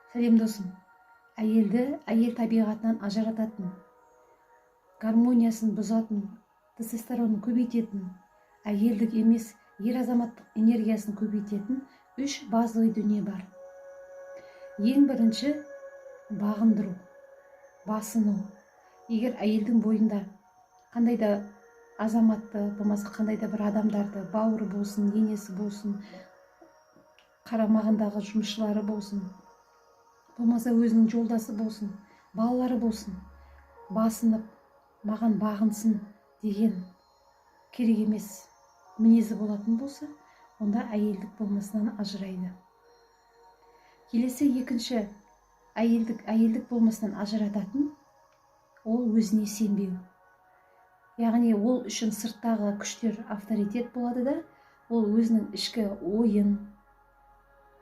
Сәлем досым. Әйелді әйел табиғатынан ажырататын, гармониясын бұзатын, тестостеронын көбейтетін, әйелдік емес ер азаматтық энергиясын көбейтетін 3 базовый дүние бар. Ең бірінші бағындыру, басыну. Егер әйелдің бойында қандай да азаматты, болмаса қандай да бір адамдарды, бауыры болсын, енесі болсын, қарамағындағы жұмысшылары болсын, болмаса өзінің жолдасы болсын, балалары болсын, басынып, маған бағынсын деген керек емес мінезі болатын болса, онда әйелдік болмысынан ажырайды. Келесі екінші әйелдік болмысынан ажырататын, ол өзіне сенбеу. Яғни ол үшін сырттағы күштер авторитет болады да, ол өзінің ішкі ойын,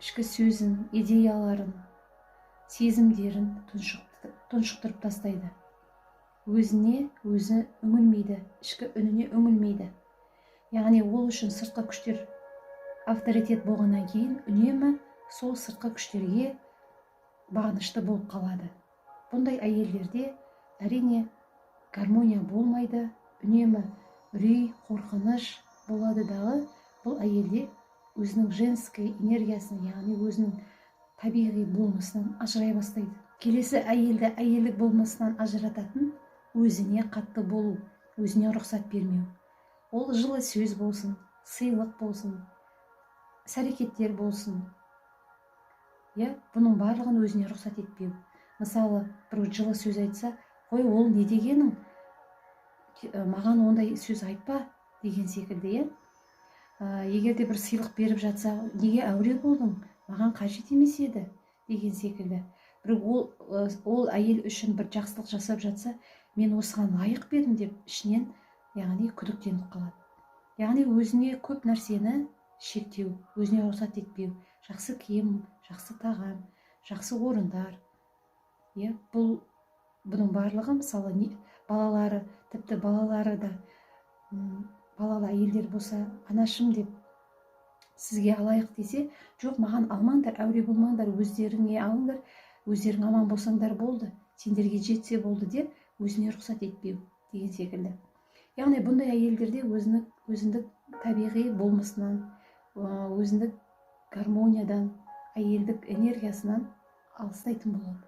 ішкі сөзін, идеяларын, сезімдерін тұншықтырып тастайды. Өзіне өзі үңілмейді, ішкі үніне үңілмейді. Яғни ол үшін сыртқы күштер авторитет болғаннан кейін үнемі сол сыртқы күштерге бағынышты болып қалады. Бұндай әйелдерде әрине гармония болмайды, үнемі үрей, қорқыныш болады дағы, бұл әйелде өзінің женский энергиясын, яғни өзінің табиғи болмысынан ажырай бастайды. Келесі әйелді әйелдік болмысынан ажырататын өзіне қатты болу, өзіне рұқсат бермеу. Ол жылы сөз болсын, сыйлық болсын, іс-әрекеттер болсын. Бұның барлығын өзіне рұқсат етпеу. Мысалы, бір жылы сөз айтса, қой, ол не дегенің? Маған ондай сөз айтпа деген секілді. Егер де бір сыйлық беріп жатса, неге әуре болдың? Маған қажет емес еді деген секілді. Ол әйел үшін бір жақсылық жасап жатса, мен осыған лайық бердім деп ішінен, яғни күдіктеніп қалады. Яғни өзіне көп нәрсені шектеу, өзіне рұқсат етпеу. Жақсы киім, жақсы тағам, жақсы орындар. Бұның барлығы, мысалы, балалары, тіпті балалары да, балалы әйелдер болса, анашым деп сізге алайық десе, жоқ, маған алмаңдар, әуре болмаңдар, өздеріңе алыңдар, өздерің аман болсаңдар болды, сендерге жетсе болды деп өзіне рұқсат етпеу деген секілді. Яғни бұндай әйелдерде өзіндік табиғи болмысынан, өзіндік гармониядан, әйелдік энергиясынан алыстайтын болады.